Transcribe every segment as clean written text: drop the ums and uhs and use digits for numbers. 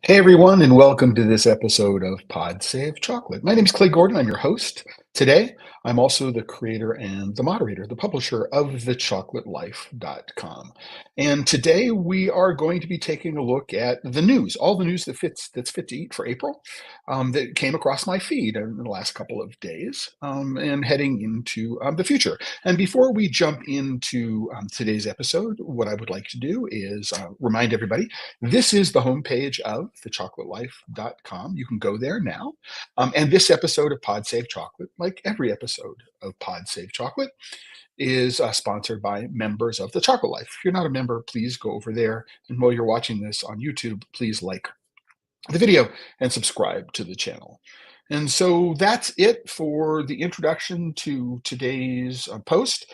Hey everyone, and welcome to this episode of Pod Save Chocolate. My name is Clay Gordon. I'm your host. Today, I'm also the creator and the moderator, the publisher of the ChocolateLife.com. And today we are going to be taking a look at the news, all the news that's fit to eat for April, that came across my feed in the last couple of days, and heading into the future. And before we jump into today's episode, what I would like to do is remind everybody this is the homepage of thechocolatelife.com. You can go there now. And this episode of Pod Save Chocolate, like every episode of Pod Save Chocolate, is sponsored by members of the Chocolate Life. If you're not a member, please go over there. And while you're watching this on YouTube, please like the video and subscribe to the channel. And so that's it for the introduction to today's post,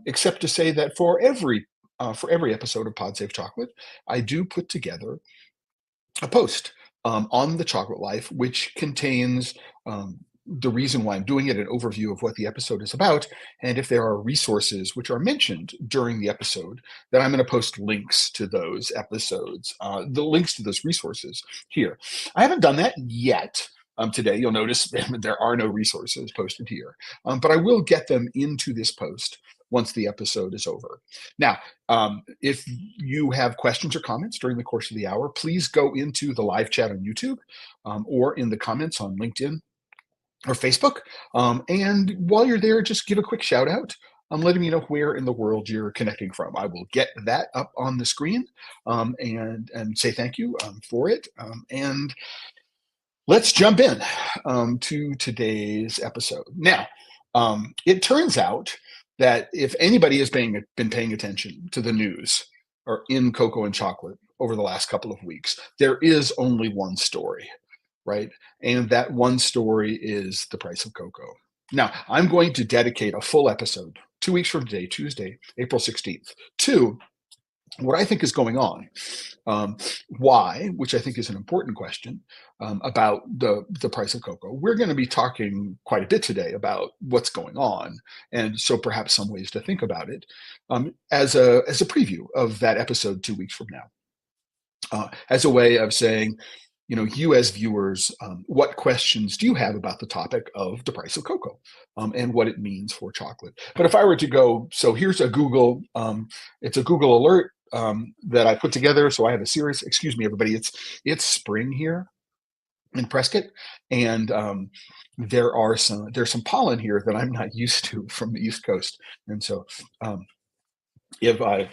except to say that for every episode of Pod Save Chocolate, I do put together a post on the Chocolate Life, which contains the reason why I'm doing it, an overview of what the episode is about, and if there are resources which are mentioned during the episode, then I'm going to post links to those episodes, the links to those resources here. I haven't done that yet. Today, you'll notice there are no resources posted here, but I will get them into this post once the episode is over. Now, if you have questions or comments during the course of the hour, please go into the live chat on YouTube or in the comments on LinkedIn or Facebook. And while you're there, just give a quick shout out. Letting me know where in the world you're connecting from. I will get that up on the screen and say thank you for it. And let's jump in to today's episode. Now, it turns out that if anybody has been paying attention to the news or in cocoa and chocolate over the last couple of weeks, there is only one story, right? And that one story is the price of cocoa. Now, I'm going to dedicate a full episode 2 weeks from today, Tuesday, April 16th, to what I think is going on. Why, which I think is an important question about the price of cocoa. We're going to be talking quite a bit today about what's going on, and so perhaps some ways to think about it as a preview of that episode 2 weeks from now, as a way of saying, you as viewers, what questions do you have about the topic of the price of cocoa and what it means for chocolate? But if I were to go, so here's a Google, it's a Google alert that I put together. So I have a series, excuse me, everybody, it's spring here in Prescott. And there's some pollen here that I'm not used to from the East Coast. And so if I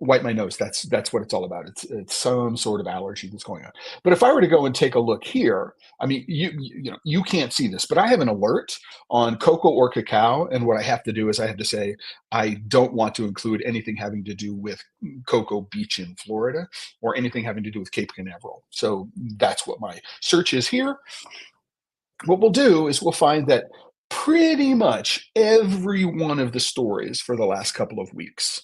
wipe my nose, that's what it's all about. It's some sort of allergy that's going on. But if I were to go and take a look here, I mean, you can't see this, but I have an alert on cocoa or cacao, and what I have to do is I have to say I don't want to include anything having to do with Cocoa Beach in Florida or anything having to do with Cape Canaveral. So that's what my search is here. What we'll do is we'll find that pretty much every one of the stories for the last couple of weeks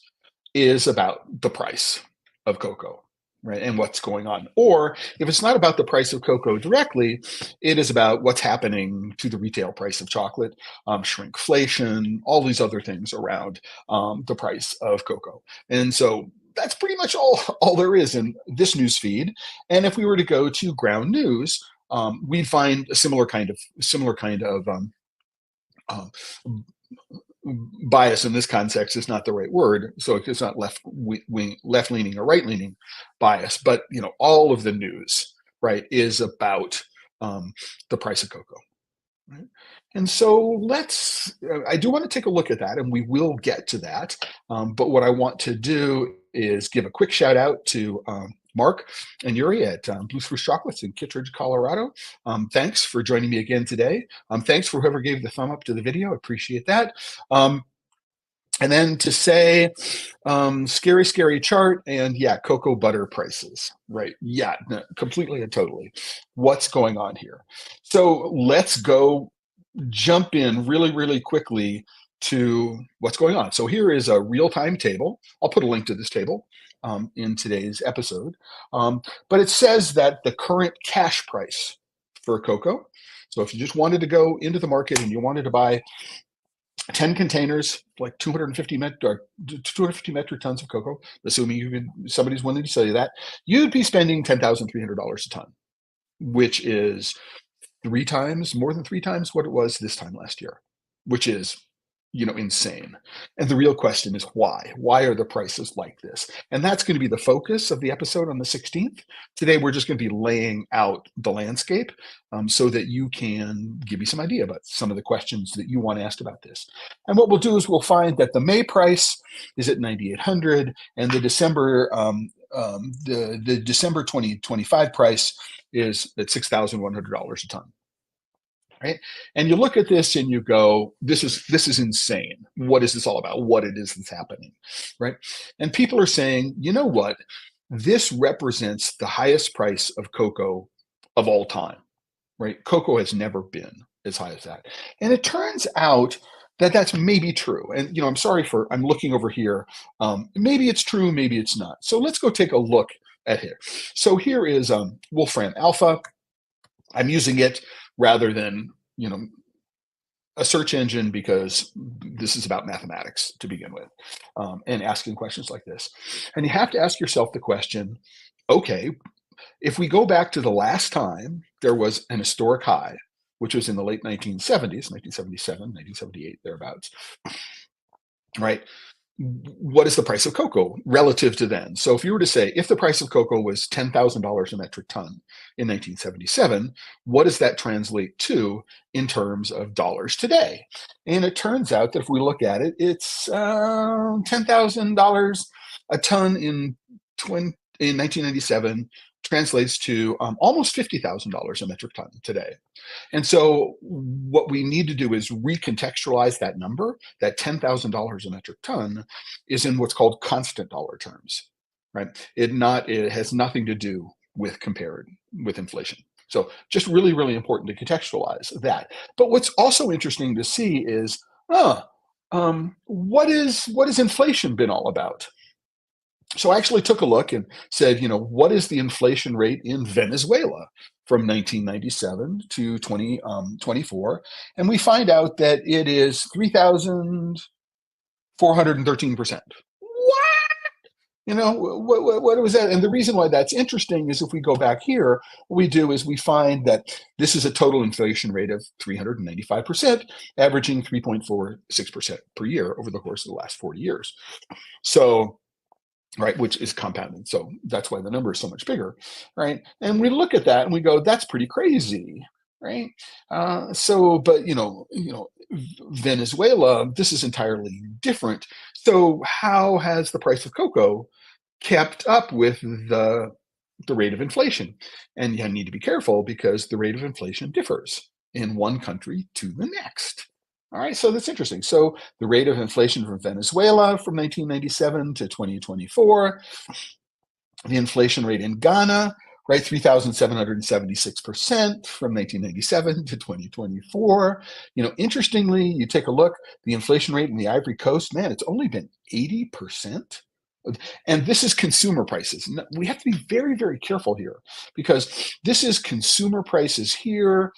is about the price of cocoa, right? And what's going on. Or if it's not about the price of cocoa directly, it is about what's happening to the retail price of chocolate, shrinkflation, all these other things around the price of cocoa. And so that's pretty much all there is in this news feed. And if we were to go to Ground News, we'd find a similar kind of bias in this context is not the right word, so it's not left-leaning or right-leaning bias, but all of the news, right, is about the price of cocoa. Right? And so I do want to take a look at that, and we will get to that. But what I want to do is give a quick shout out to Mark and Yuri at Blue Spruce Chocolates in Kittredge, Colorado. Thanks for joining me again today. Thanks for whoever gave the thumb up to the video. Appreciate that. And then to say, scary, scary chart, and yeah, cocoa butter prices, right? Yeah, no, completely and totally. What's going on here? So let's go jump in really, really quickly to what's going on. So here is a real-time table. I'll put a link to this table in today's episode. But it says that the current cash price for cocoa. So if you just wanted to go into the market and you wanted to buy 10 containers, like 250 metric tons of cocoa, assuming somebody's willing to sell you that, you'd be spending $10,300 a ton, which is more than three times what it was this time last year, which is, insane. And the real question is why? Why are the prices like this? And that's going to be the focus of the episode on the 16th. Today, we're just going to be laying out the landscape so that you can give me some idea about some of the questions that you want asked about this. And what we'll do is we'll find that the May price is at 9,800, and the December the December 2025 price is at $6,100 a ton. Right? And you look at this and you go, this is insane. What is this all about? What it is that's happening, right? And people are saying, you know what? This represents the highest price of cocoa of all time, right? Cocoa has never been as high as that. And it turns out that that's maybe true. And, I'm looking over here. Maybe it's true, maybe it's not. So let's go take a look at here. So here is Wolfram Alpha. I'm using it rather than, a search engine because this is about mathematics to begin with, and asking questions like this. And you have to ask yourself the question, okay, if we go back to the last time there was an historic high, which was in the late 1970s, 1977, 1978, thereabouts, right? What is the price of cocoa relative to then? So if you were to say, if the price of cocoa was $10,000 a metric ton in 1977, what does that translate to in terms of dollars today? And it turns out that if we look at it, it's $10,000 a ton in 1997 translates to almost $50,000 a metric ton today. And so what we need to do is recontextualize that number. That $10,000 a metric ton is in what's called constant dollar terms, right? It has nothing to do with compared with inflation. So just really, really important to contextualize that. But what's also interesting to see is, what has inflation been all about? So I actually took a look and said, what is the inflation rate in Venezuela from 1997 to 2024? And we find out that it is 3,413%. What was that? And the reason why that's interesting is if we go back here, what we do is we find that this is a total inflation rate of 395%, averaging 3.46% per year over the course of the last 40 years. So, right, which is compounded. So that's why the number is so much bigger, right? And we look at that and we go, that's pretty crazy, right? But Venezuela, this is entirely different. So how has the price of cocoa kept up with the rate of inflation? And you need to be careful because the rate of inflation differs in one country to the next. All right, so that's interesting. So the rate of inflation from Venezuela from 1997 to 2024, the inflation rate in Ghana, right, 3,776% from 1997 to 2024. Interestingly, you take a look, the inflation rate in the Ivory Coast, man, it's only been 80%. And this is consumer prices. We have to be very, very careful here because this is consumer prices here.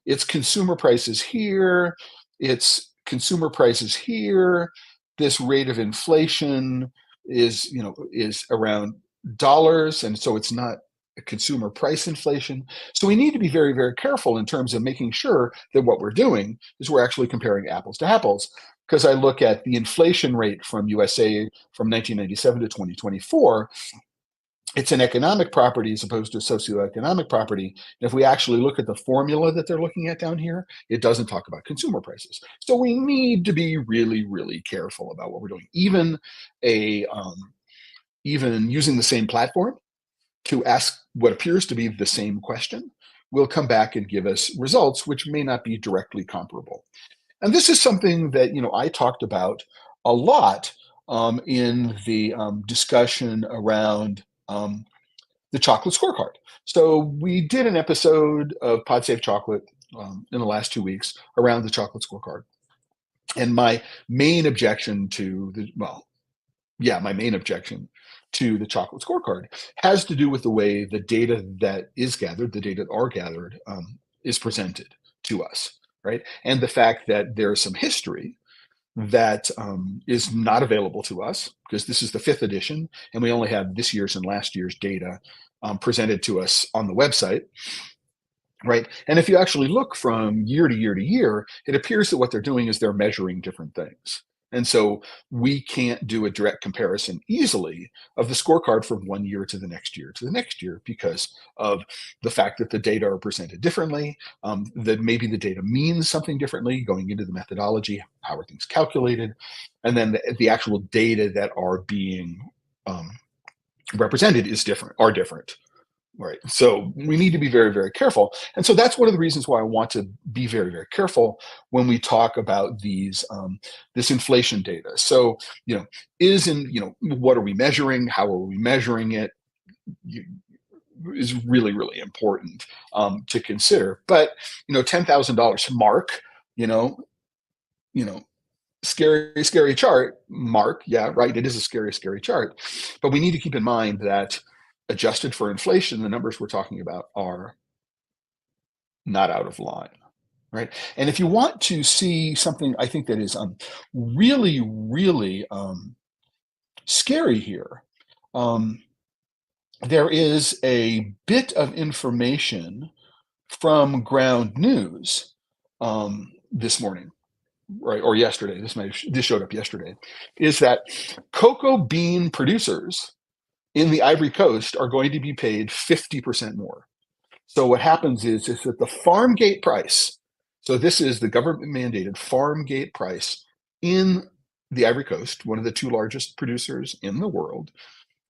It's consumer prices here. It's consumer prices here. This rate of inflation is around dollars, and so it's not a consumer price inflation. So we need to be very, very careful in terms of making sure that what we're doing is we're actually comparing apples to apples. Because I look at the inflation rate from USA from 1997 to 2024, it's an economic property as opposed to a socioeconomic property. And if we actually look at the formula that they're looking at down here, it doesn't talk about consumer prices. So we need to be really, really careful about what we're doing. Even using the same platform to ask what appears to be the same question will come back and give us results which may not be directly comparable. And this is something that I talked about a lot in the discussion around the chocolate scorecard. So we did an episode of Pod Save Chocolate in the last 2 weeks around the chocolate scorecard. And my main objection to my main objection to the chocolate scorecard has to do with the way the data that is gathered, the data that are gathered, is presented to us, right? And the fact that there's some history that is not available to us because this is the 5th edition and we only have this year's and last year's data presented to us on the website, right? And if you actually look from year to year to year, it appears that what they're doing is they're measuring different things. And so we can't do a direct comparison easily of the scorecard from one year to the next year to the next year because of the fact that the data are presented differently, that maybe the data means something differently going into the methodology, how are things calculated, and then the actual data that are being represented are different. Right. So we need to be very, very careful. And so that's one of the reasons why I want to be very, very careful when we talk about this inflation data. So, what are we measuring? How are we measuring it? Is really, really important to consider. But, $10,000 mark, scary, scary chart, Mark. Yeah, right. It is a scary, scary chart. But we need to keep in mind that adjusted for inflation, the numbers we're talking about are not out of line, right? And if you want to see something, I think that is really, really scary here, there is a bit of information from Ground News this morning, right, or yesterday. This showed up yesterday. Is that cocoa bean producers in the Ivory Coast are going to be paid 50% more. So what happens is that the farm gate price, so this is the government mandated farm gate price in the Ivory Coast, one of the 2 largest producers in the world,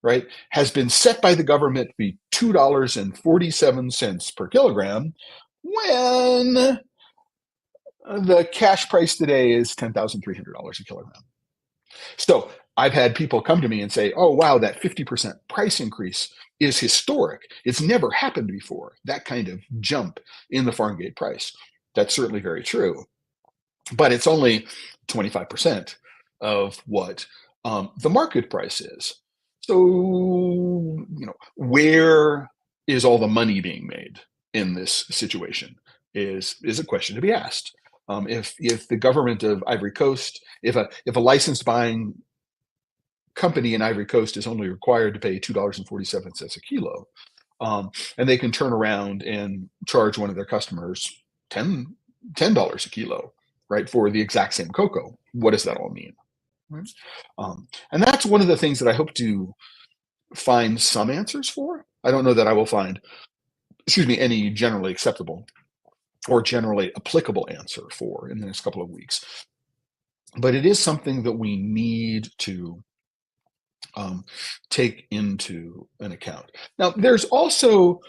right, has been set by the government to be $2.47 per kilogram when the cash price today is $10,300 a kilogram. So I've had people come to me and say, oh, wow, that 50% price increase is historic. It's never happened before, that kind of jump in the farm gate price. That's certainly very true. But it's only 25% of what the market price is. So, where is all the money being made in this situation is a question to be asked. If the government of Ivory Coast, if a licensed buying company in Ivory Coast is only required to pay $2.47 a kilo, and they can turn around and charge one of their customers $10 a kilo, right, for the exact same cocoa, what does that all mean? Right? And that's one of the things that I hope to find some answers for. I don't know that I will find, any generally acceptable or generally applicable answer for in the next couple of weeks. But it is something that we need to take into an account. Now, there's also,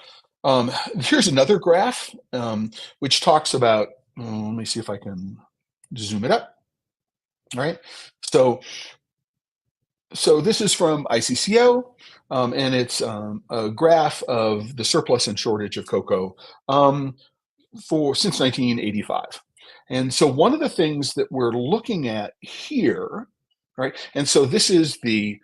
here's another graph which talks about, let me see if I can zoom it up. All right. So this is from ICCO, and it's a graph of the surplus and shortage of cocoa since 1985. And so one of the things that we're looking at here, right, and so this is the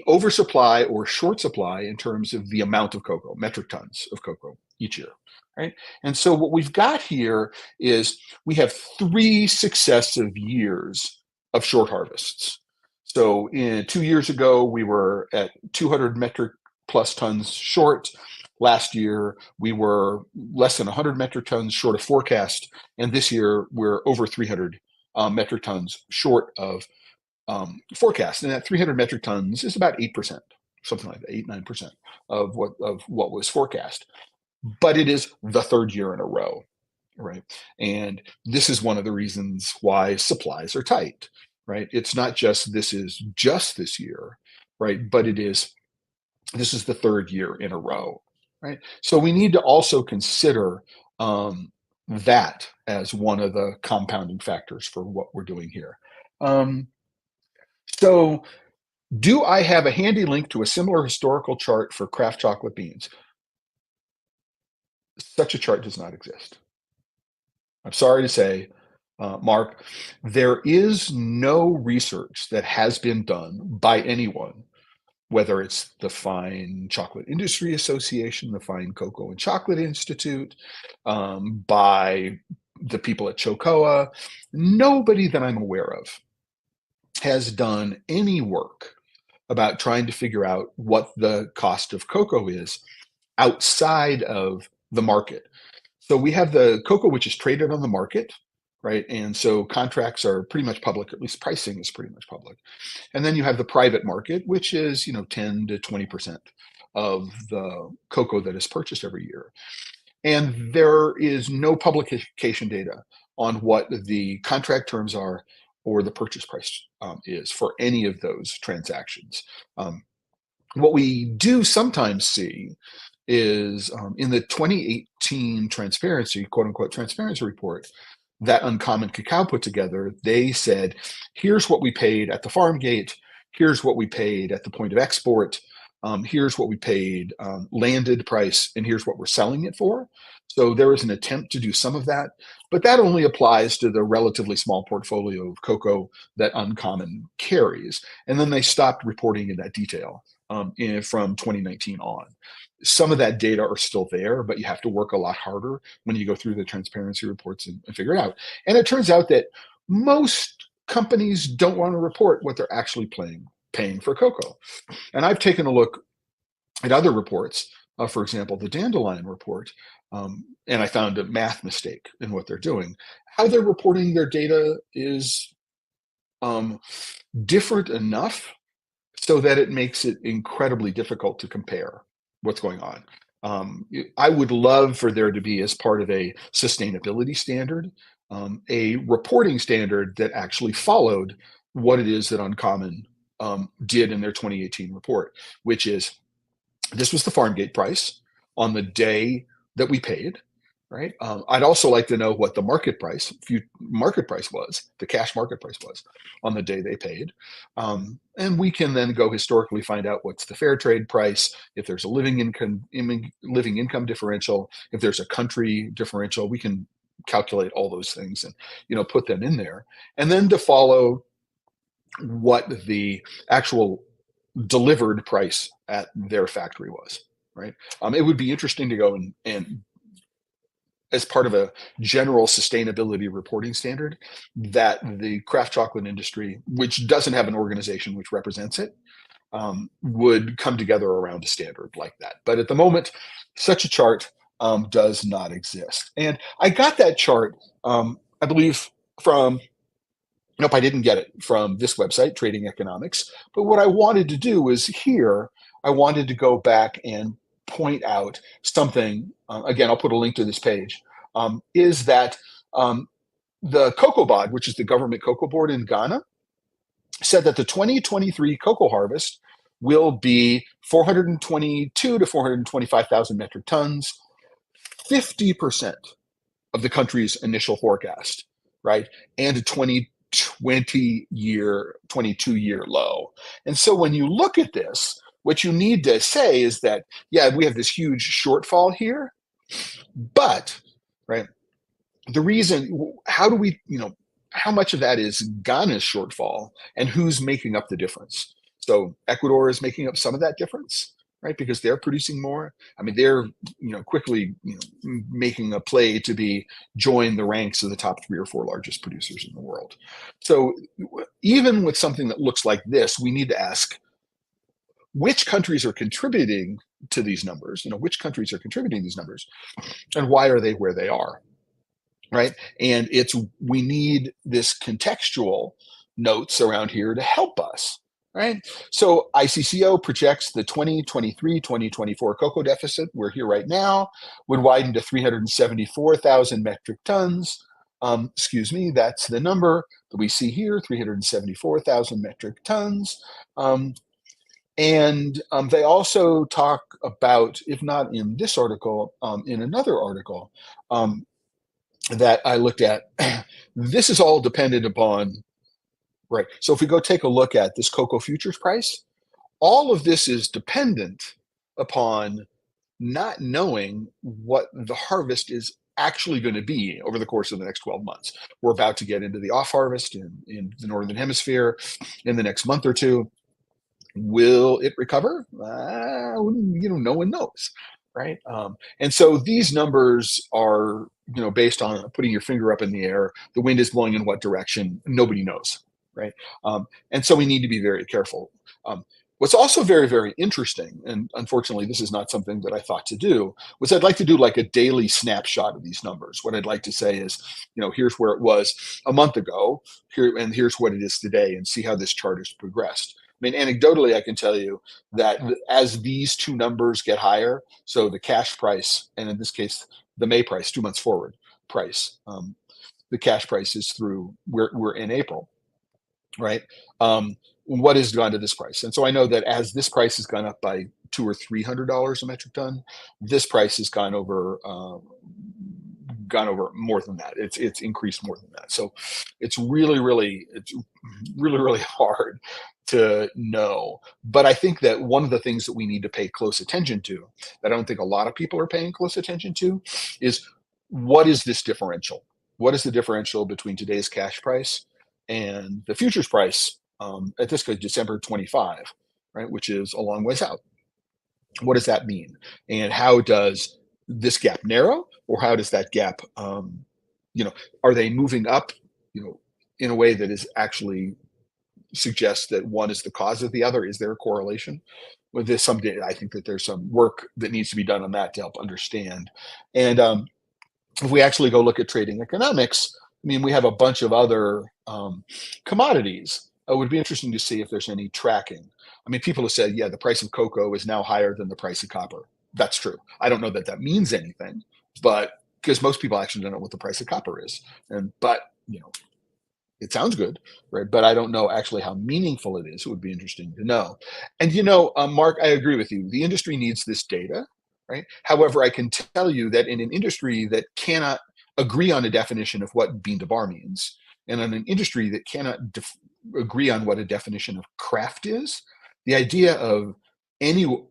oversupply or short supply in terms of the amount of cocoa, metric tons of cocoa each year, right? And so what we've got here is we have 3 successive years of short harvests. So 2 years ago, we were at 200 metric plus tons short. Last year, we were less than 100 metric tons short of forecast. And this year, we're over 300 metric tons short of forecast. And that 300 metric tons is about 8%. something like that, 8-9% of what was forecast. But it is the third year in a row, right? And this is one of the reasons why supplies are tight, right? It's not just this is just this year, right? But this is the third year in a row, right? So we need to also consider that as one of the compounding factors for what we're doing here. So do I have a handy link to a similar historical chart for craft chocolate beans? Such a chart does not exist. I'm sorry to say, Mark, there is no research that has been done by anyone, whether it's the Fine Chocolate Industry Association, the Fine Cocoa and Chocolate Institute, by the people at Chocoa. Nobody that I'm aware of has done any work about trying to figure out what the cost of cocoa is outside of the market. So we have the cocoa, which is traded on the market, right? And so contracts are pretty much public, or at least pricing is pretty much public. And then you have the private market, which is 10 to 20% of the cocoa that is purchased every year. And there is no publication data on what the contract terms are or the purchase price is for any of those transactions. What we do sometimes see is in the 2018 transparency, quote unquote, transparency report that Uncommon Cacao put together, they said, here's what we paid at the farm gate, here's what we paid at the point of export, here's what we paid landed price, and here's what we're selling it for. So there was an attempt to do some of that, but that only applies to the relatively small portfolio of cocoa that Uncommon carries. And then they stopped reporting in that detail from 2019 on. Some of that data are still there, but you have to work a lot harder when you go through the transparency reports and figure it out. And it turns out that most companies don't want to report what they're actually paying for cocoa. And I've taken a look at other reports, for example, the Dandelion report, and I found a math mistake in what they're doing. How they're reporting their data is different enough so that it makes it incredibly difficult to compare what's going on. I would love for there to be, as part of a sustainability standard, a reporting standard that actually followed what it is that Uncommon did in their 2018 report, which is this was the farm gate price on the day that we paid, right? I'd also like to know what the market price was, the cash market price was on the day they paid. And we can then go historically find out what's the fair trade price, if there's a living income differential, if there's a country differential, we can calculate all those things and put them in there. And then to follow what the actual delivered price at their factory was, right? It would be interesting to go and as part of a general sustainability reporting standard, that the craft chocolate industry, which doesn't have an organization which represents it, would come together around a standard like that. But at the moment, such a chart does not exist. And I got that chart, I believe, from nope, I didn't get it from this website, Trading Economics. But what I wanted to do was here, I wanted to go back and point out something. Again, I'll put a link to this page. Is that the Cocoa Board, which is the government cocoa board in Ghana, said that the 2023 cocoa harvest will be 422 to 425,000 metric tons, 50% of the country's initial forecast, right? And a 22 year low. And so when you look at this, what you need to say is that, yeah, we have this huge shortfall here, but, right, the reason, how do we, how much of that is Ghana's shortfall and who's making up the difference? So Ecuador is making up some of that difference, right? Because they're producing more. I mean, they're quickly making a play to join the ranks of the top 3 or 4 largest producers in the world. So even with something that looks like this, we need to ask which countries are contributing to these numbers. Which countries are contributing these numbers, and why are they where they are, right? And we need this contextual notes around here to help us right? So ICCO projects the 2023-2024 cocoa deficit, we're here right now, would widen to 374,000 metric tons. Excuse me, that's the number that we see here, 374,000 metric tons. And they also talk about, if not in this article, in another article that I looked at, this is all dependent upon, right? So if we go take a look at this cocoa futures price, all of this is dependent upon not knowing what the harvest is actually going to be over the course of the next 12 months. We're about to get into the off harvest in the Northern Hemisphere in the next month or two. Will it recover? No one knows, right? And so these numbers are, based on putting your finger up in the air. The wind is blowing in what direction? Nobody knows, right? And so we need to be very careful. What's also very, very interesting, and unfortunately this is not something that I thought to do, was I'd like to do like a daily snapshot of these numbers. What I'd like to say is, here's where it was a month ago, and here's what it is today, and see how this chart has progressed. I mean, anecdotally, I can tell you that as these two numbers get higher, so the cash price, and in this case, the May price, 2 months forward price, the cash price is through, we're in April, right? What has gone to this price? And so I know that as this price has gone up by $200 or $300 a metric ton, this price has gone over more than that. It's increased more than that. So it's really hard to know. But I think that one of the things that we need to pay close attention to, that I don't think a lot of people are paying close attention to, is what is this differential? What is the differential between today's cash price and the futures price at this case, December 25, right, which is a long ways out? What does that mean? And how does this gap narrow, or how does that gap, are they moving up, in a way that is actually suggests that one is the cause of the other? Is there a correlation? With this, someday I think that there's some work that needs to be done on that to help understand. And if we actually go look at trading economics, I mean, we have a bunch of other commodities. It would be interesting to see if there's any tracking. I mean, people have said, yeah, the price of cocoa is now higher than the price of copper. That's true. I don't know that that means anything, but because most people actually don't know what the price of copper is. But it sounds good, right? But I don't know actually how meaningful it is. It would be interesting to know. And Mark, I agree with you. The industry needs this data, right? However, I can tell you that in an industry that cannot agree on a definition of what bean to bar means, and in an industry that cannot agree on what a definition of craft is, the idea of any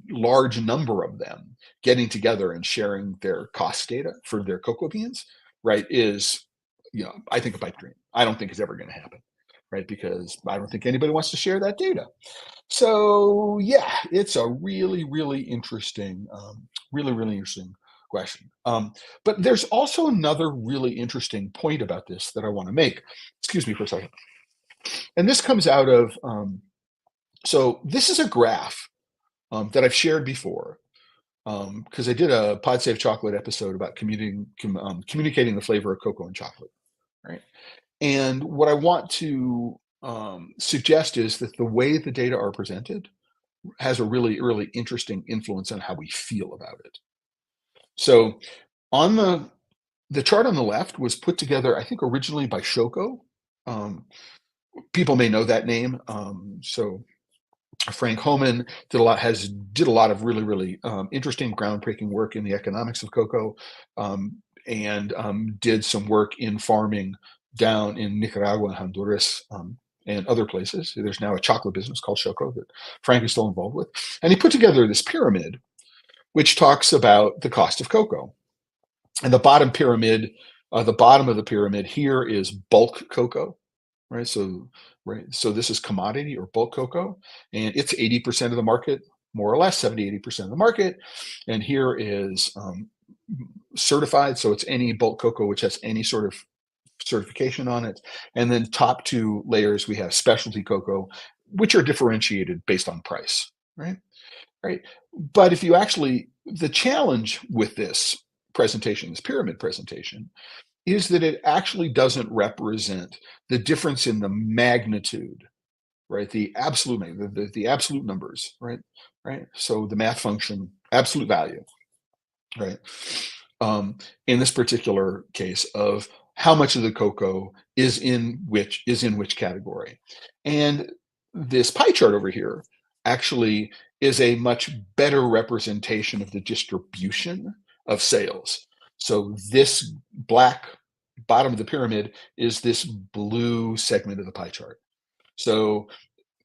large number of them getting together and sharing their cost data for their cocoa beans, right, is, I think a pipe dream. I don't think it's ever going to happen, right? Because I don't think anybody wants to share that data. So yeah, it's a really interesting, really interesting question. But there's also another really interesting point about this that I want to make. Excuse me for a second. And this comes out of, so this is a graph that I've shared before, because I did a Pod Save Chocolate episode about communicating the flavor of cocoa and chocolate, right? And what I want to suggest is that the way the data are presented has a really interesting influence on how we feel about it. So on the chart on the left was put together, I think, originally by Shoko. People may know that name. So Frank Homan did a lot of really interesting, groundbreaking work in the economics of cocoa, and did some work in farming down in Nicaragua and Honduras, and other places. There's now a chocolate business called Shoko that Frank is still involved with. And he put together this pyramid, which talks about the cost of cocoa. And the bottom of the pyramid here is bulk cocoa, right? So this is commodity or bulk cocoa, and it's 80% of the market, more or less 70-80% of the market. And here is certified, so it's any bulk cocoa which has any sort of certification on it. And then top two layers, we have specialty cocoa, which are differentiated based on price, right? But if you actually, the challenge with this presentation, this pyramid presentation, is that it actually doesn't represent the difference in the magnitude, right? The absolute, the absolute numbers, right? Right. So the math function, absolute value, right? In this particular case of how much of the cocoa is in which category. And this pie chart over here actually is a much better representation of the distribution of sales. So this black bottom of the pyramid is this blue segment of the pie chart. So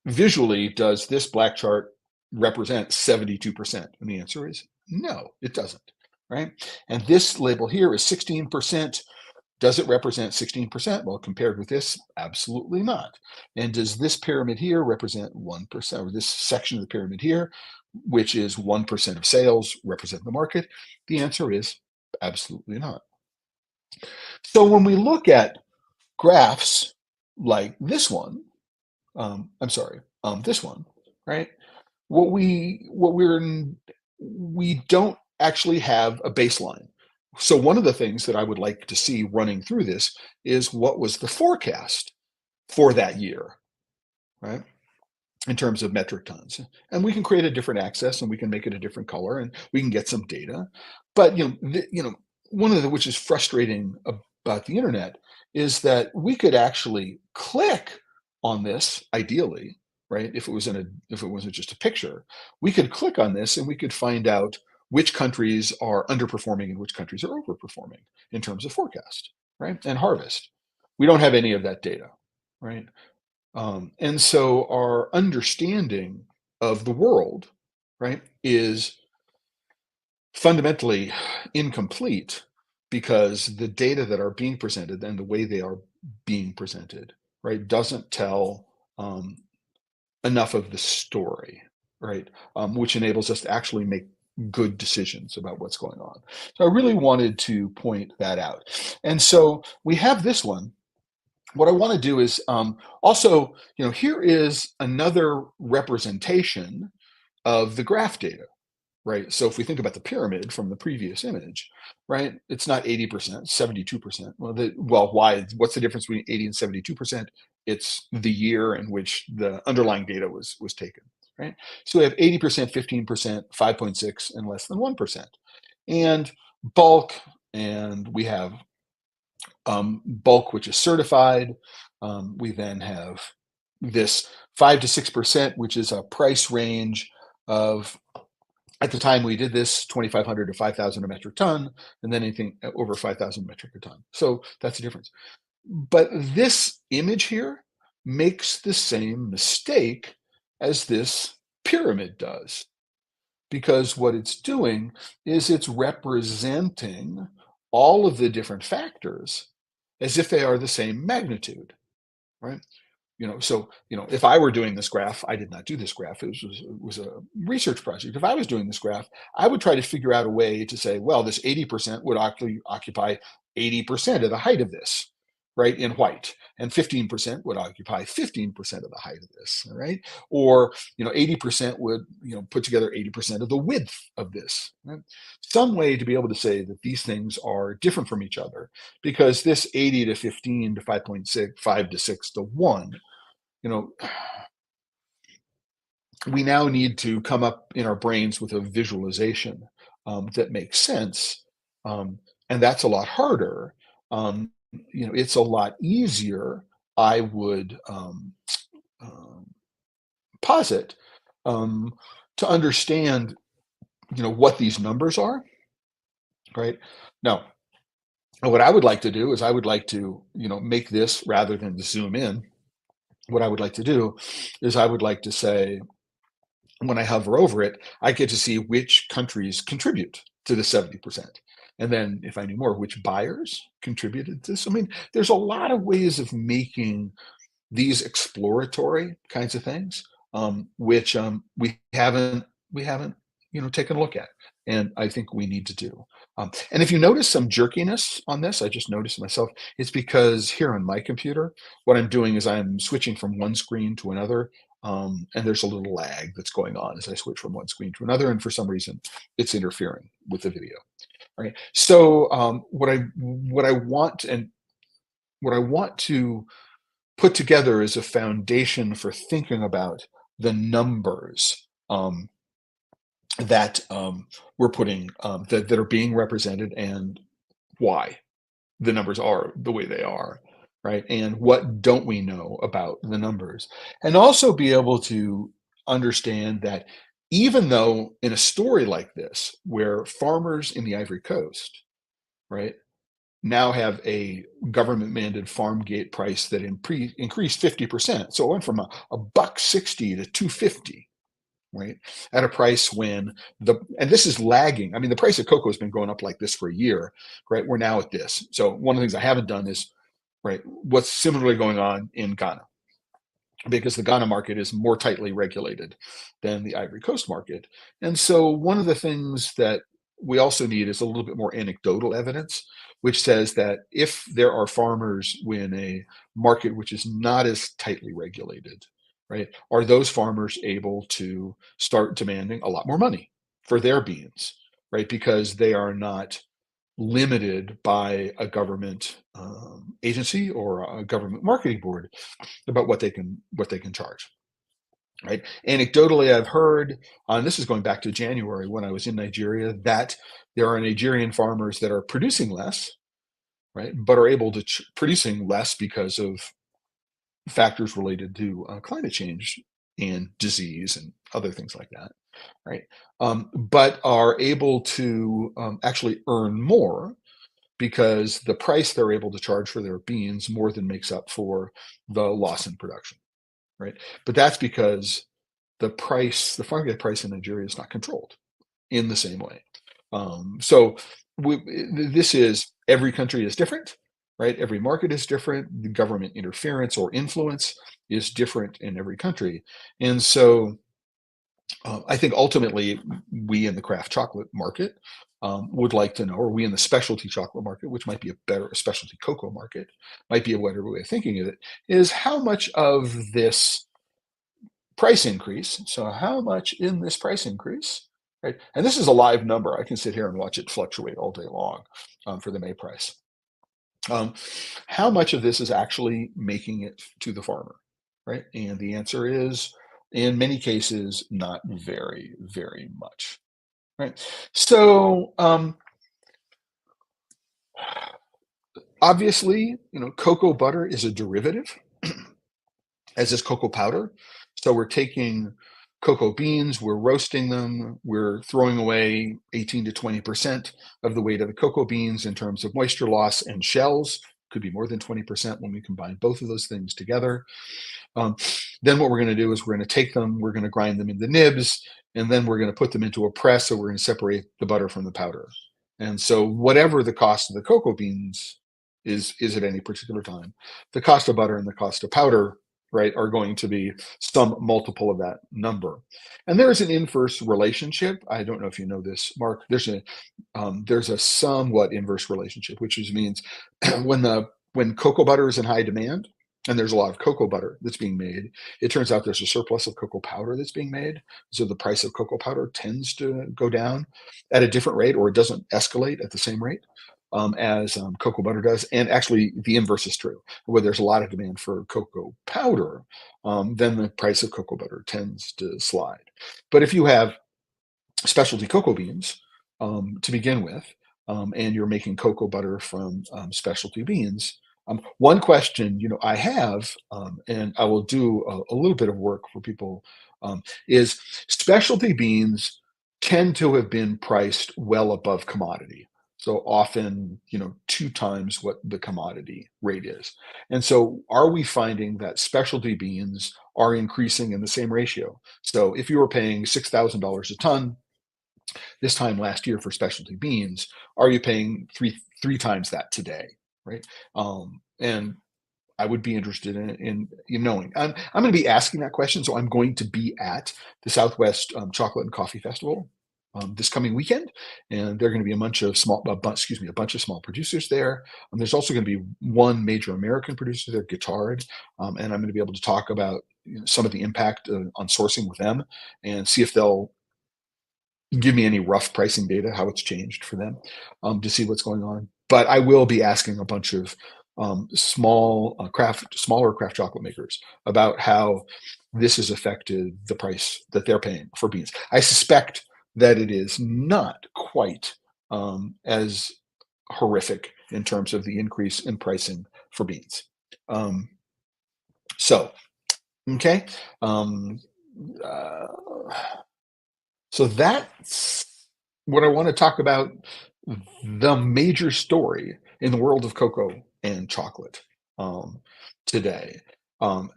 visually, does this black chart represent 72%? And the answer is no, it doesn't, right? And this label here is 16%. Does it represent 16%? Well, compared with this, absolutely not. And does this pyramid here represent 1%, or this section of the pyramid here, which is 1% of sales, represent the market? The answer is absolutely not. So when we look at graphs like this one, I'm sorry, this one, right? We don't actually have a baseline. So one of the things that I would like to see running through this is what was the forecast for that year, right? In terms of metric tons. And we can create a different access and we can make it a different color and we can get some data. But one of the which is frustrating about the internet is that we could actually click on this ideally, right? If it wasn't just a picture, we could click on this and we could find out which countries are underperforming and which countries are overperforming in terms of forecast, right? And harvest. We don't have any of that data, right? And so our understanding of the world, right, is fundamentally incomplete because the data that are being presented and the way they are being presented, right, doesn't tell enough of the story, right, which enables us to actually make good decisions about what's going on. So I really wanted to point that out. And so we have this one. What I want to do is also, here is another representation of the graph data, right? So if we think about the pyramid from the previous image, right, it's not 80%, 72%. Why? What's the difference between 80 and 72%? It's the year in which the underlying data was taken, right? So we have 80%, 15%, 5.6, and less than 1%. And bulk, and we have bulk, which is certified. We then have this 5 to 6%, which is a price range of, at the time we did this, 2,500 to 5,000 a metric ton, and then anything over 5,000 metric a ton. So that's the difference. But this image here makes the same mistake as this pyramid does, because what it's doing is it's representing all of the different factors as if they are the same magnitude, right? So if I were doing this graph, I did not do this graph. It was a research project. If I was doing this graph, I would try to figure out a way to say, well, this 80% would actually occupy 80% of the height of this, right, in white, and 15% would occupy 15% of the height of this, right? Or 80% would put together 80% of the width of this, right? Some way to be able to say that these things are different from each other, because this 80 to 15 to 5.6, 5 to 6 to 1, we now need to come up in our brains with a visualization that makes sense. And that's a lot harder. It's a lot easier, I would posit, to understand, what these numbers are, right? Now, what I would like to do is I would like to, make this, rather than to zoom in, what I would like to do is I would like to say, when I hover over it, I get to see which countries contribute to the 70%. And then if I knew more, which buyers contributed to this. I mean, there's a lot of ways of making these exploratory kinds of things, which we haven't taken a look at, and I think we need to do. And if you notice some jerkiness on this, I just noticed myself. It's because here on my computer, what I'm doing is I'm switching from one screen to another, and there's a little lag that's going on as I switch from one screen to another, and for some reason, it's interfering with the video. All right. So what I want to put together as a foundation for thinking about the numbers that we're putting that are being represented and why the numbers are the way they are, right? And what don't we know about the numbers? And also be able to understand that even though in a story like this, where farmers in the Ivory Coast, right, now have a government mandated farm gate price that increased 50%. So it went from a buck 60 to 250, right? At a price when and this is lagging. I mean, the price of cocoa has been going up like this for a year, right? We're now at this. So one of the things I haven't done is, right, what's similarly going on in Ghana, because the Ghana market is more tightly regulated than the Ivory Coast market. And so one of the things that we also need is a little bit more anecdotal evidence, which says that if there are farmers in a market which is not as tightly regulated, right, are those farmers able to start demanding a lot more money for their beans, right, because they are not limited by a government agency or a government marketing board about what they can charge, right? Anecdotally, I've heard, and this is going back to January when I was in Nigeria, that there are Nigerian farmers that are producing less, right, but are able to producing less because of factors related to climate change and disease and other things like that, right? But are able to actually earn more because the price they're able to charge for their beans more than makes up for the loss in production, right? But that's because the farm gate price in Nigeria is not controlled in the same way. So this is every country is different, right? Every market is different. The government interference or influence is different in every country, and so I think ultimately we in the craft chocolate market would like to know, or we in the specialty chocolate market, which might be a better specialty cocoa market, might be a better way of thinking of it, is how much of this price increase. So how much in this price increase, right? And this is a live number. I can sit here and watch it fluctuate all day long for the May price. Um, how much of this is actually making it to the farmer, right? And the answer is, in many cases, not very, very much, right? So obviously, cocoa butter is a derivative, as is cocoa powder. So we're taking cocoa beans, we're roasting them, we're throwing away 18 to 20% of the weight of the cocoa beans in terms of moisture loss and shells. Could be more than 20% when we combine both of those things together. Um, then what we're going to do is we're going to take them, we're going to grind them into nibs, and then we're going to put them into a press. So we're going to separate the butter from the powder. And so whatever the cost of the cocoa beans is at any particular time, the cost of butter and the cost of powder, right, are going to be some multiple of that number. And there is an inverse relationship. I don't know if you know this, Mark. There's a somewhat inverse relationship, which means when cocoa butter is in high demand, and there's a lot of cocoa butter that's being made, it turns out there's a surplus of cocoa powder that's being made. So the price of cocoa powder tends to go down at a different rate, or it doesn't escalate at the same rate as cocoa butter does. And actually, the inverse is true. Where there's a lot of demand for cocoa powder, then the price of cocoa butter tends to slide. But if you have specialty cocoa beans to begin with, and you're making cocoa butter from specialty beans. One question I have, and I will do a little bit of work for people, is specialty beans tend to have been priced well above commodity. So often, two times what the commodity rate is. And so are we finding that specialty beans are increasing in the same ratio? So if you were paying $6,000 a ton this time last year for specialty beans, are you paying three times that today, right? And I would be interested in knowing. I'm going to be asking that question, so I'm going to be at the Southwest Chocolate and Coffee Festival this coming weekend, and there are going to be a bunch of small producers there. There's also going to be one major American producer there, Guittard, and I'm going to be able to talk about some of the impact on sourcing with them, and see if they'll give me any rough pricing data, how it's changed for them, to see what's going on. But I will be asking a bunch of smaller craft chocolate makers about how this has affected the price that they're paying for beans. I suspect that it is not quite as horrific in terms of the increase in pricing for beans. Um, so, okay. Um, uh, so that's what I want to talk about, the major story in the world of cocoa and chocolate um, today. Um,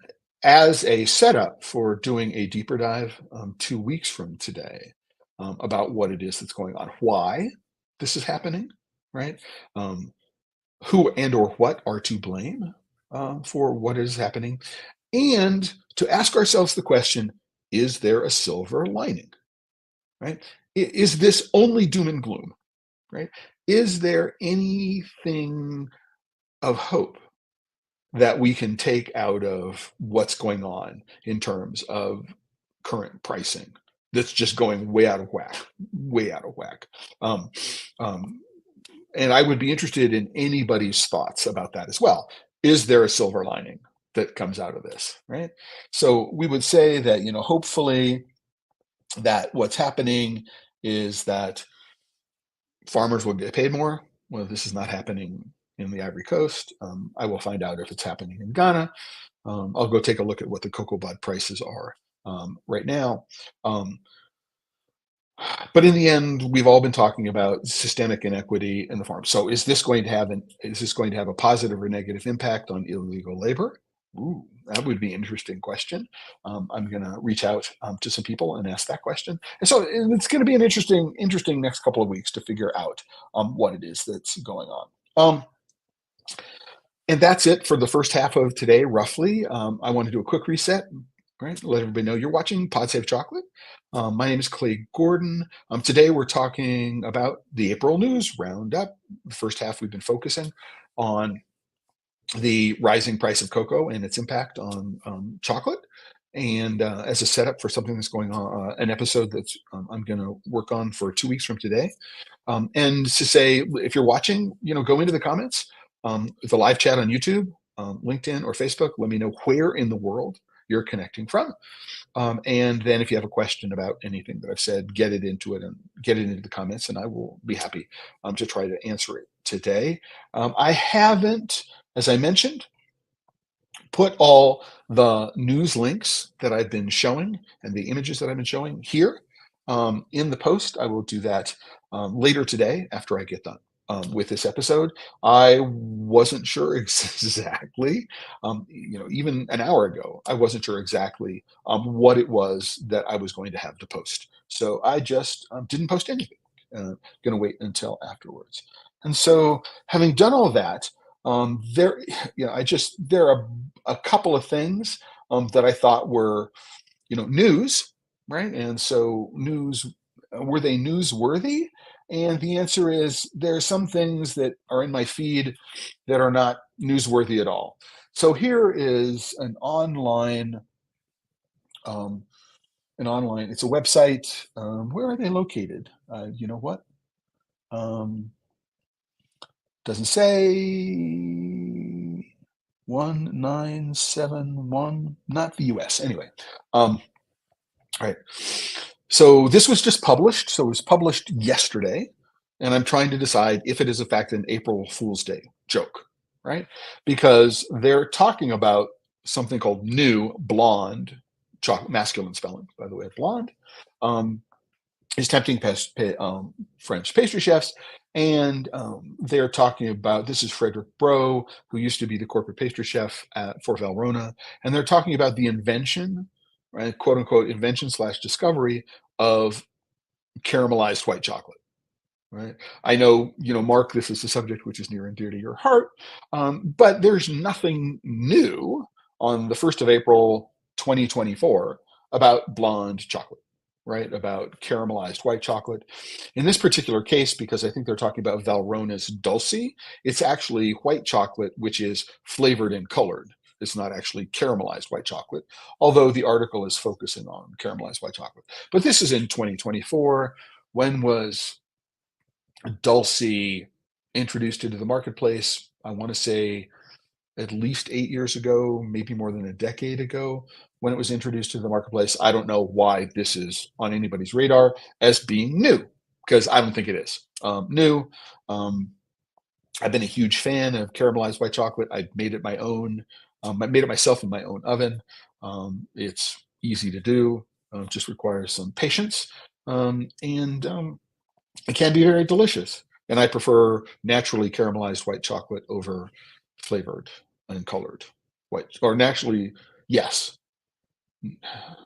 as a setup for doing a deeper dive 2 weeks from today about what it is that's going on, why this is happening, right? Um, who and or what are to blame for what is happening, and to ask ourselves the question: is there a silver lining? Right? Is this only doom and gloom? Right? Is there anything of hope that we can take out of what's going on in terms of current pricing that's just going way out of whack, way out of whack? Um, um, and I would be interested in anybody's thoughts about that as well. Is there a silver lining that comes out of this? Right? So we would say that, hopefully that what's happening is that farmers will get paid more. Well, this is not happening in the Ivory Coast. I will find out if it's happening in Ghana. I'll go take a look at what the cocoa bud prices are right now. Um, but in the end, we've all been talking about systemic inequity in the farm. So is this going to have a positive or negative impact on illegal labor? Ooh, that would be an interesting question. I'm going to reach out to some people and ask that question. And so it's going to be an interesting next couple of weeks to figure out what it is that's going on. And that's it for the first half of today, roughly. I want to do a quick reset, right? Let everybody know you're watching Pod Save Chocolate. My name is Clay Gordon. Today we're talking about the April news roundup. The first half we've been focusing on the rising price of cocoa and its impact on chocolate. And as a setup for something that's going on, an episode that's I'm going to work on for 2 weeks from today. And to say, if you're watching, go into the comments, the live chat on YouTube, LinkedIn, or Facebook. Let me know where in the world you're connecting from. And then if you have a question about anything that I've said, get it into the comments, and I will be happy to try to answer it today. I haven't, as I mentioned, put all the news links that I've been showing and the images that I've been showing here in the post. I will do that later today after I get done with this episode. I wasn't sure exactly, even an hour ago, I wasn't sure exactly what it was that I was going to have to post. So I just didn't post anything. Going to wait until afterwards. And so, having done all that, there, there are a couple of things that I thought were, news, right? And so were they newsworthy? And the answer is there are some things that are in my feed that are not newsworthy at all. So here is um, it's a website. Where are they located? You know what? Doesn't say. 1971, not the US. Anyway, all right. So this was just published. So it was published yesterday, and I'm trying to decide if it is in fact an April Fool's Day joke, right? Because they're talking about something called new blonde, masculine spelling, by the way, blonde. Is tempting French pastry chefs. And they're talking about, this is Frederick Bro, who used to be the corporate pastry chef for Valrhona. And they're talking about the invention, right, quote unquote, invention slash discovery of caramelized white chocolate. Right. I know, Mark, this is a subject which is near and dear to your heart, but there's nothing new on the 1st of April, 2024 about blonde chocolate, right? About caramelized white chocolate. In this particular case, because I think they're talking about Valrhona's Dulce, it's actually white chocolate, which is flavored and colored. It's not actually caramelized white chocolate, although the article is focusing on caramelized white chocolate. But this is in 2024. When was Dulce introduced into the marketplace? I want to say at least 8 years ago, maybe more than a decade ago when it was introduced to the marketplace. I don't know why this is on anybody's radar as being new, because I don't think it is new. I've been a huge fan of caramelized white chocolate. I've made it my own. I made it myself in my own oven. It's easy to do. Just requires some patience, and it can be very delicious. And I prefer naturally caramelized white chocolate over flavored and colored white, or naturally, yes,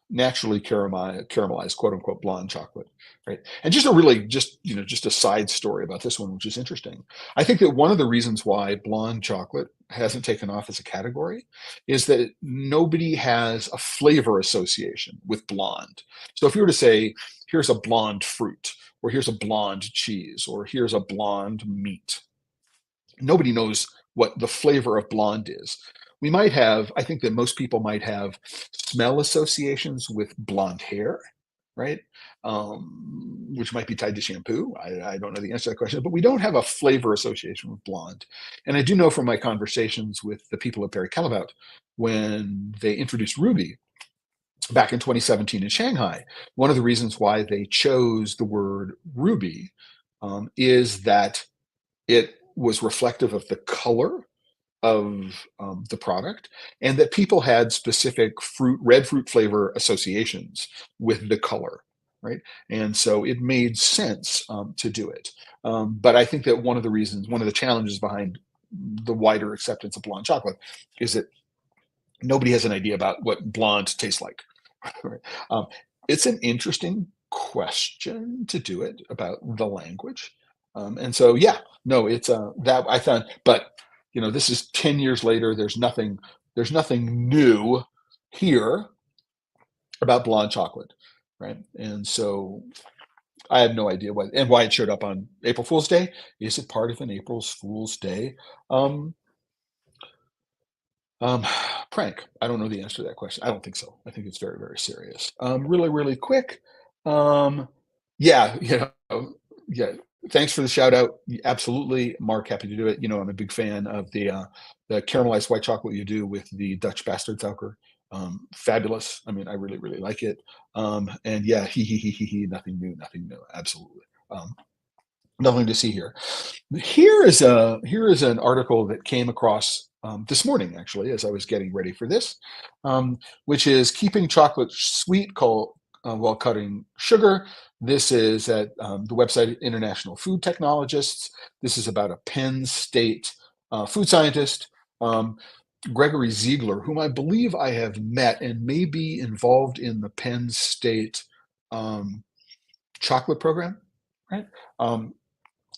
naturally caramelized, quote unquote, blonde chocolate, right? And just a really, just a side story about this one, which is interesting. I think that one of the reasons why blonde chocolate hasn't taken off as a category is that nobody has a flavor association with blonde. So if you were to say, here's a blonde fruit, or here's a blonde cheese, or here's a blonde meat, nobody knows what the flavor of blonde is. We might have, I think that most people might have smell associations with blonde hair, right? Which might be tied to shampoo. I don't know the answer to that question, but we don't have a flavor association with blonde. And I do know from my conversations with the people at Barry Callebaut when they introduced Ruby back in 2017 in Shanghai, one of the reasons why they chose the word Ruby is that it was reflective of the color of the product, and that people had specific red fruit flavor associations with the color, right? And so it made sense to do it. But I think that one of the challenges behind the wider acceptance of blonde chocolate is that nobody has an idea about what blonde tastes like. Right? It's an interesting question to do it about the language. And so, yeah, no, it's that I found, but this is 10 years later. There's nothing new here about blonde chocolate, right? And so I have no idea why it showed up on April Fool's Day. Is it part of an April Fool's Day um, um, prank? I don't know the answer to that question. I don't think so. I think it's very, very serious. Really, really quick. Um, yeah, yeah. Thanks for the shout out. Absolutely, Mark. Happy to do it. I'm a big fan of the caramelized white chocolate you do with the Dutch Bastardsuiker. Fabulous. I mean, I really, really like it. And yeah, he. Nothing new. Nothing new. Absolutely. Nothing to see here. Here is an article that came across this morning, actually, as I was getting ready for this, which is keeping chocolate sweet while cutting sugar. This is at the website International Food Technologists. This is about a Penn State food scientist, Gregory Ziegler, whom I believe I have met and may be involved in the Penn State chocolate program, right?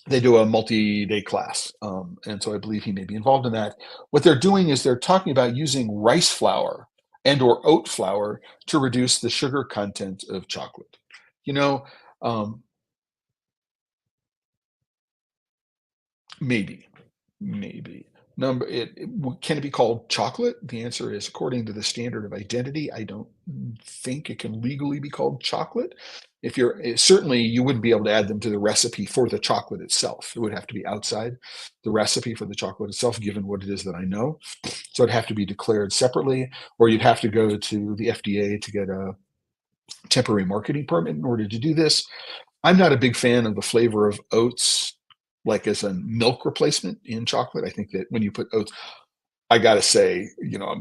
They do a multi-day class, and so I believe he may be involved in that. What they're doing is they're talking about using rice flour and or oat flour to reduce the sugar content of chocolate. You know, um, maybe, maybe. Can it be called chocolate? The answer is, according to the standard of identity, I don't think it can legally be called chocolate. If you're certainly, you wouldn't be able to add them to the recipe for the chocolate itself. It would have to be outside the recipe for the chocolate itself, given what it is that I know. So it'd have to be declared separately, or you'd have to go to the FDA to get a temporary marketing permit in order to do this. I'm not a big fan of the flavor of oats, like as a milk replacement in chocolate. I think that when you put oats, I got to say,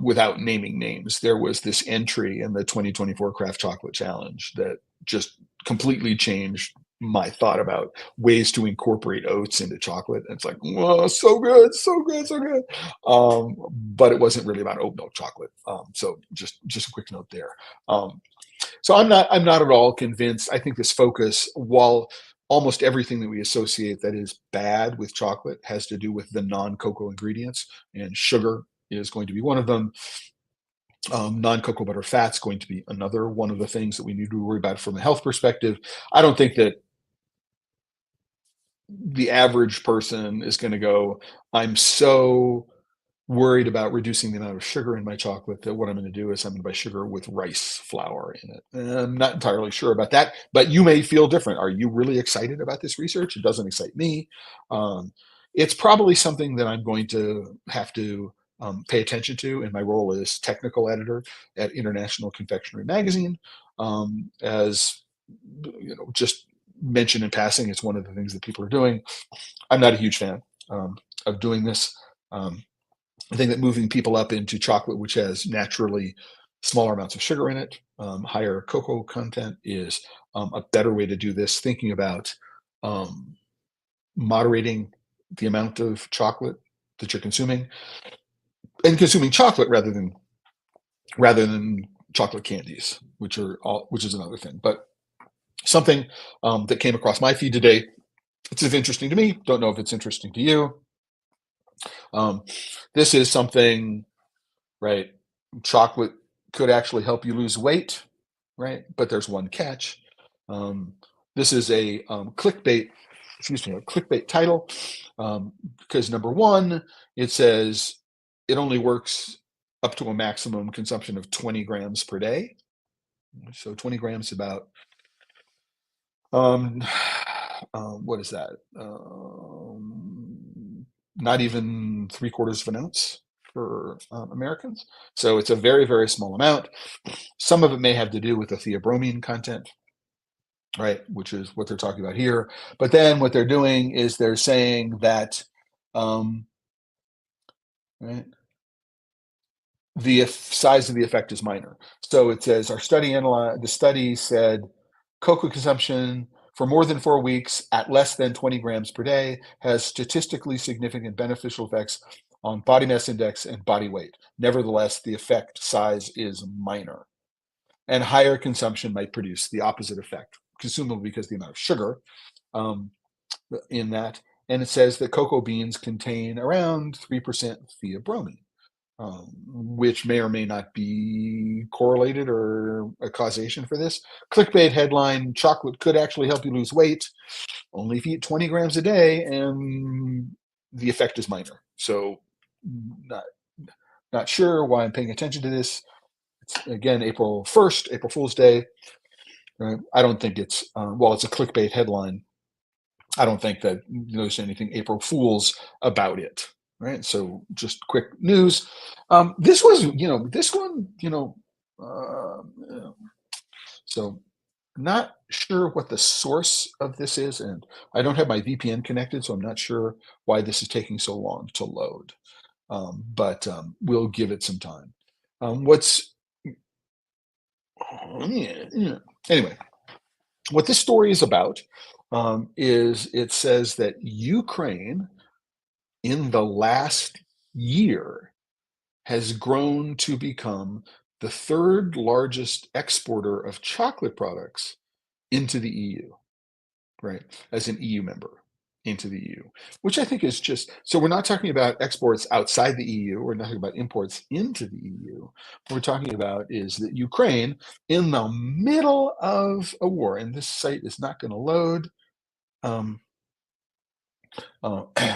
without naming names, there was this entry in the 2024 Kraft Chocolate Challenge that just completely changed my thought about ways to incorporate oats into chocolate. And it's like, whoa, so good, so good, so good. But it wasn't really about oat milk chocolate. So just a quick note there. So I'm not at all convinced. I think this focus, while almost everything that we associate that is bad with chocolate has to do with the non-cocoa ingredients, and sugar is going to be one of them. Non-cocoa butter fat's going to be another one of the things that we need to worry about from a health perspective. I don't think that the average person is going to go, I'm so worried about reducing the amount of sugar in my chocolate that what I'm going to do is I'm going to buy sugar with rice flour in it. And I'm not entirely sure about that, but you may feel different. Are you really excited about this research? It doesn't excite me. It's probably something that I'm going to have to pay attention to in my role as technical editor at International Confectionery Magazine. As just mentioned in passing, it's one of the things that people are doing. I'm not a huge fan of doing this. I think that moving people up into chocolate, which has naturally smaller amounts of sugar in it, higher cocoa content, is a better way to do this. Thinking about um, moderating the amount of chocolate that you're consuming, and consuming chocolate rather than chocolate candies, which is another thing. But something that came across my feed today. It's interesting to me. Don't know if it's interesting to you. Um, this is something, right? Chocolate could actually help you lose weight, right? But there's one catch. Um, this is a clickbait title, because number one, it says it only works up to a maximum consumption of 20 grams per day. So 20 grams about um, what is that? Not even 3/4 of an ounce for Americans. So it's a very, very small amount. Some of it may have to do with the theobromine content, right? Which is what they're talking about here. But then what they're doing is they're saying that, um, right, the size of the effect is minor. So it says the study said cocoa consumption for more than 4 weeks at less than 20 grams per day has statistically significant beneficial effects on body mass index and body weight. Nevertheless, the effect size is minor, and higher consumption might produce the opposite effect, presumably because the amount of sugar um, in that. And it says that cocoa beans contain around 3% theobromine, which may or may not be correlated or a causation for this. Clickbait headline: chocolate could actually help you lose weight, only if you eat 20 grams a day, and the effect is minor. So, not sure why I'm paying attention to this. It's, again, April 1st, April Fool's Day. Right? I don't think it's, while it's a clickbait headline, I don't think that there's anything April Fool's about it. Right. So just quick news. This was, this one, so not sure what the source of this is. And I don't have my VPN connected, so I'm not sure why this is taking so long to load. But we'll give it some time. Anyway, what this story is about is it says that Ukraine in the last year has grown to become the third largest exporter of chocolate products into the EU, right? As an EU member into the EU, which I think is just so we're not talking about exports outside the EU. We're not talking about imports into the EU. What we're talking about is that Ukraine, in the middle of a war, and this site is not going to load. Um,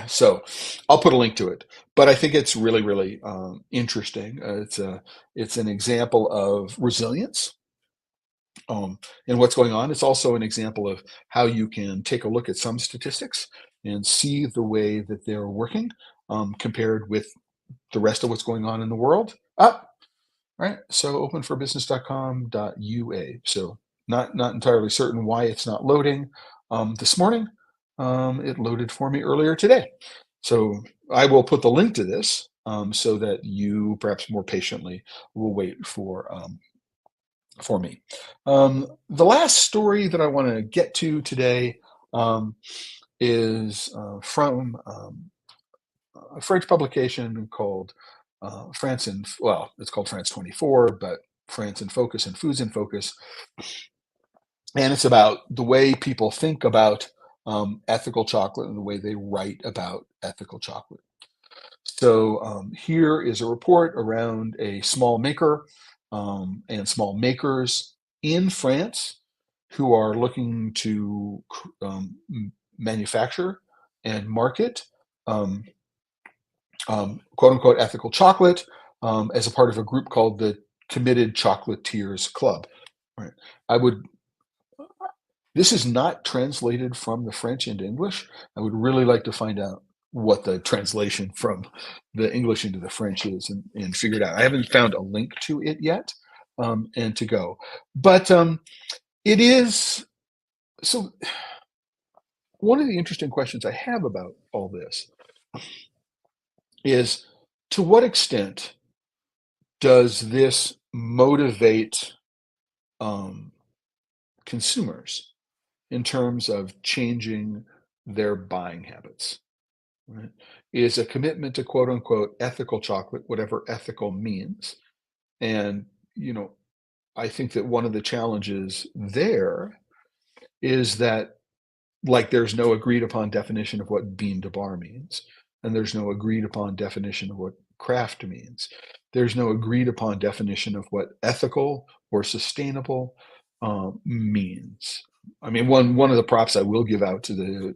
so I'll put a link to it, but I think it's really, really interesting. It's an example of resilience in what's going on. It's also an example of how you can take a look at some statistics and see the way that they're working compared with the rest of what's going on in the world. Right. So openforbusiness.com.ua. So not entirely certain why it's not loading this morning. It loaded for me earlier today. So I will put the link to this so that you perhaps more patiently will wait for me. The last story that I want to get to today is from a French publication called it's called France 24, but France in Focus and Foods in Focus. And it's about the way people think about ethical chocolate and the way they write about ethical chocolate. So here is a report around a small maker and small makers in France who are looking to manufacture and market um, quote unquote ethical chocolate as a part of a group called the Committed Chocolatiers Club. Right. This is not translated from the French into English. I would really like to find out what the translation from the English into the French is and figure it out. I haven't found a link to it yet, and to go. But it is so. One of the interesting questions I have about all this is, to what extent does this motivate um, consumers in terms of changing their buying habits? Right? Is a commitment to quote unquote ethical chocolate, whatever ethical means. And, you know, I think that one of the challenges there is that, like, there's no agreed upon definition of what bean to bar means, and there's no agreed upon definition of what craft means. There's no agreed upon definition of what ethical or sustainable means. I mean, one of the props I will give out to the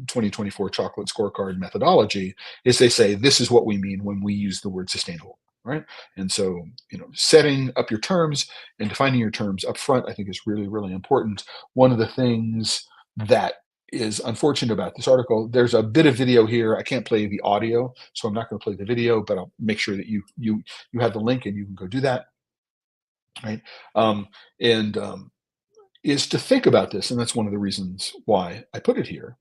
2024 chocolate scorecard methodology is they say this is what we mean when we use the word sustainable, right? And so, setting up your terms and defining your terms up front, I think, is really, really important. One of the things that is unfortunate about this article, there's a bit of video here. I can't play the audio, so I'm not going to play the video, but I'll make sure that you have the link and you can go do that, right? And is to think about this, and that's one of the reasons why I put it here.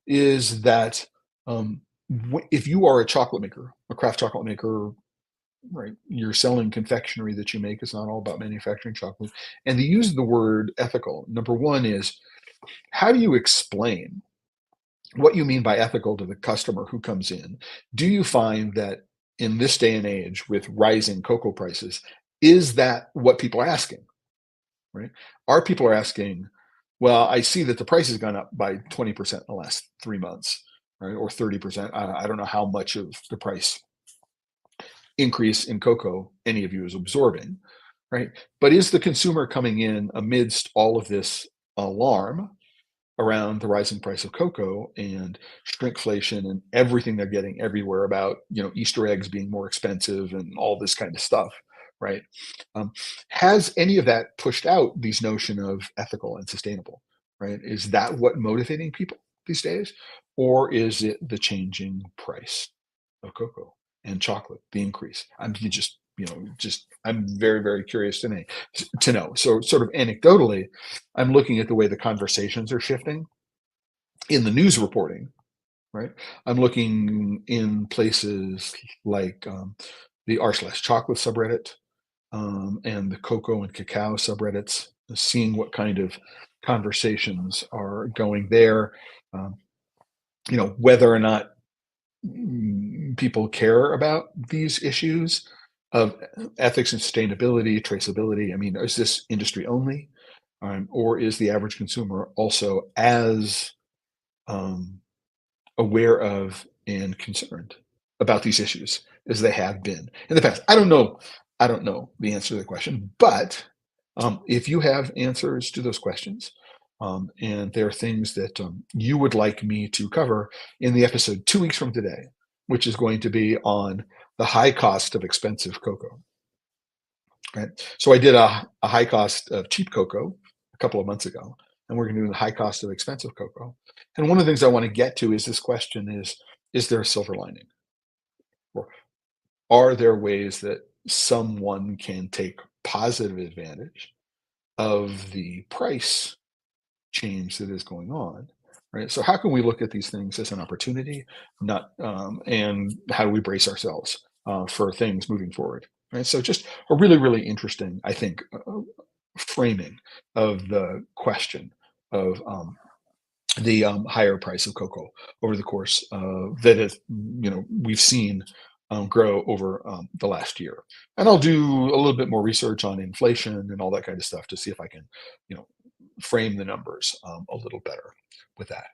Is that if you are a chocolate maker, a craft chocolate maker, right? You're selling confectionery that you make. It's not all about manufacturing chocolate. And the use of the word ethical, number one, is how do you explain what you mean by ethical to the customer who comes in? Do you find that in this day and age with rising cocoa prices, is that what people are asking? Right? Our people are asking, well, I see that the price has gone up by 20% in the last 3 months, right? Or 30%. I don't know how much of the price increase in cocoa any of you is absorbing, right? But is the consumer coming in amidst all of this alarm around the rising price of cocoa and shrinkflation and everything they're getting everywhere about, Easter eggs being more expensive and all this kind of stuff, right? Um, has any of that pushed out these notion of ethical and sustainable, right? Is that what motivating people these days, or is it the changing price of cocoa and chocolate, the increase? I'm very, very curious to know. So, sort of anecdotally, I'm looking at the way the conversations are shifting in the news reporting, right? I'm looking in places like the r/chocolate subreddit, and the cocoa and cacao subreddits, seeing what kind of conversations are going there. Um, whether or not people care about these issues of ethics and sustainability, traceability. I mean, is this industry only, or is the average consumer also as um, aware of and concerned about these issues as they have been in the past? I don't know. I don't know the answer to the question, but if you have answers to those questions, and there are things that you would like me to cover in the episode 2 weeks from today, which is going to be on the high cost of expensive cocoa. Right. So I did a high cost of cheap cocoa a couple of months ago, and we're going to do the high cost of expensive cocoa. And one of the things I want to get to is this question: is there a silver lining? Or are there ways that someone can take positive advantage of the price change that is going on, right? So how can we look at these things as an opportunity, not and how do we brace ourselves for things moving forward, right? So just a really, really interesting, I think, framing of the question of the higher price of cocoa over the course that is, we've seen grow over the last year. And I'll do a little bit more research on inflation and all that kind of stuff to see if I can, you know, frame the numbers a little better with that.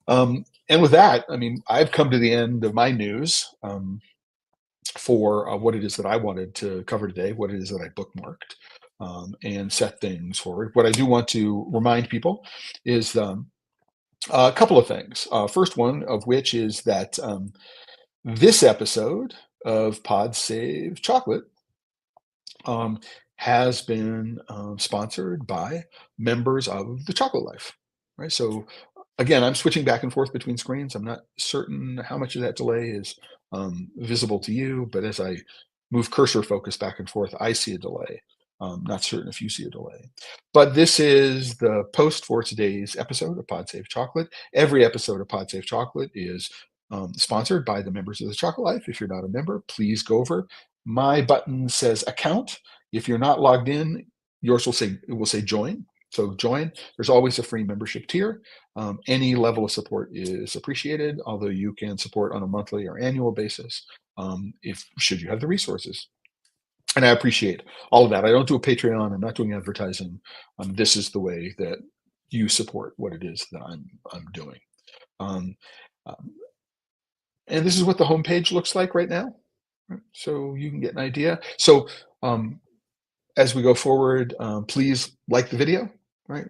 And with that, I mean, I've come to the end of my news for what it is that I wanted to cover today, what it is that I bookmarked, and set things forward. What I do want to remind people is a couple of things. First one of which is that this episode of Pod Save Chocolate um, has been sponsored by members of the Chocolate Life. Right. So Again, I'm switching back and forth between screens. I'm not certain how much of that delay is visible to you, but as I move cursor focus back and forth, I see a delay. Not certain if you see a delay. But this is the post for today's episode of Pod Save Chocolate. Every episode of Pod Save Chocolate is sponsored by the members of the Chocolate Life. If you're not a member, please go over. My button says account. If you're not logged in, yours will say join. So join. There's always a free membership tier. Any level of support is appreciated, although you can support on a monthly or annual basis if should you have the resources. And I appreciate all of that. I don't do a Patreon. I'm not doing advertising. This is the way that you support what it is that I'm doing. Um, um, and this is what the homepage looks like right now. So you can get an idea. So um, as we go forward, please like the video, right?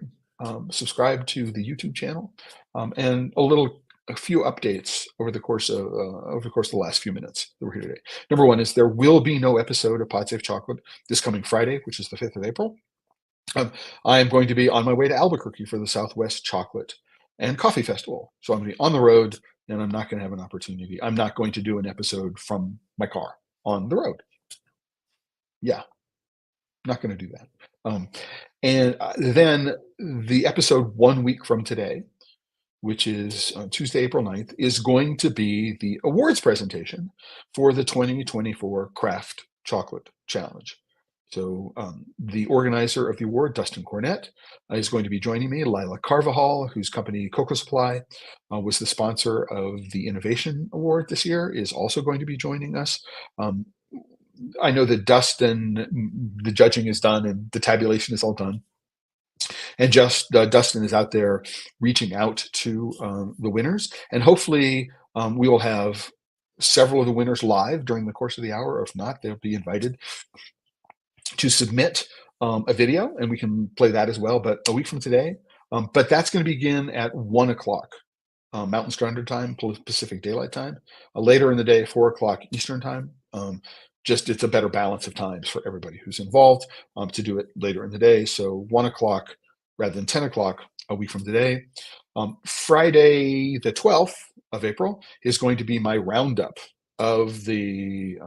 Subscribe to the YouTube channel, and a few updates over the course of the last few minutes that we're here today. Number one is there will be no episode of Pod Safe Chocolate this coming Friday, which is the 5th of April. I am going to be on my way to Albuquerque for the Southwest Chocolate and Coffee Festival. So I'm going to be on the road, and I'm not going to have an opportunity. I'm not going to do an episode from my car on the road. Yeah, not going to do that. And then the episode 1 week from today, which is Tuesday, April 9th, is going to be the awards presentation for the 2024 Craft Chocolate Challenge. So the organizer of the award, Dustin Cornett, is going to be joining me. Lila Carvajal, whose company Cocoa Supply was the sponsor of the Innovation Award this year, is also going to be joining us. I know that Dustin, the judging is done and the tabulation is all done. And just Dustin is out there reaching out to the winners. And hopefully we will have several of the winners live during the course of the hour. Or if not, they'll be invited to submit a video and we can play that as well, but a week from today. But that's going to begin at 1 o'clock. Mountain Standard Time, Pacific Daylight Time. Later in the day, 4 o'clock Eastern Time. Just it's a better balance of times for everybody who's involved to do it later in the day. So 1 o'clock rather than 10 o'clock a week from today. Friday, the 12th of April, is going to be my roundup of the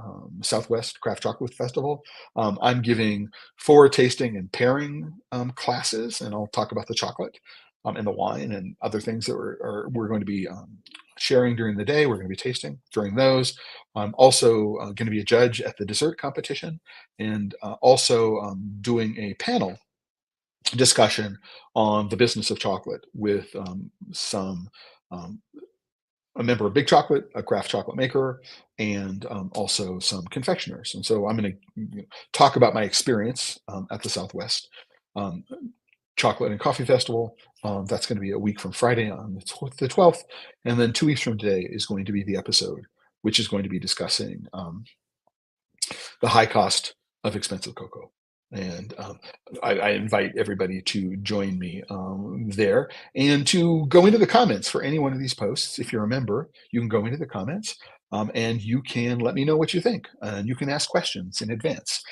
Southwest Craft Chocolate Festival. I'm giving 4 tasting and pairing classes, and I'll talk about the chocolate and the wine and other things that we're going to be sharing during the day. We're going to be tasting during those. I'm also going to be a judge at the dessert competition and also doing a panel discussion on the business of chocolate with a member of Big Chocolate, a craft chocolate maker, and also some confectioners. And so I'm going to talk about my experience at the Southwest Chocolate and Coffee Festival. That's going to be a week from Friday on the 12th. And then 2 weeks from today is going to be the episode, which is going to be discussing the high cost of expensive cocoa. And I invite everybody to join me there and to go into the comments for any one of these posts. If you're a member, you can go into the comments and you can let me know what you think. And you can ask questions in advance,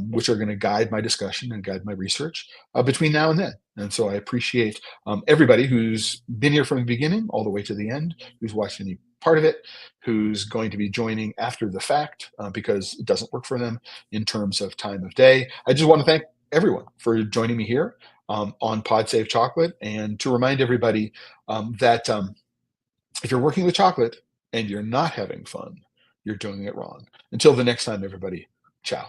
which are going to guide my discussion and guide my research between now and then. And so I appreciate everybody who's been here from the beginning all the way to the end, who's watched any part of it, who's going to be joining after the fact because it doesn't work for them in terms of time of day. I just want to thank everyone for joining me here on Pod Save Chocolate, and to remind everybody that if you're working with chocolate and you're not having fun, you're doing it wrong. Until the next time, everybody, ciao.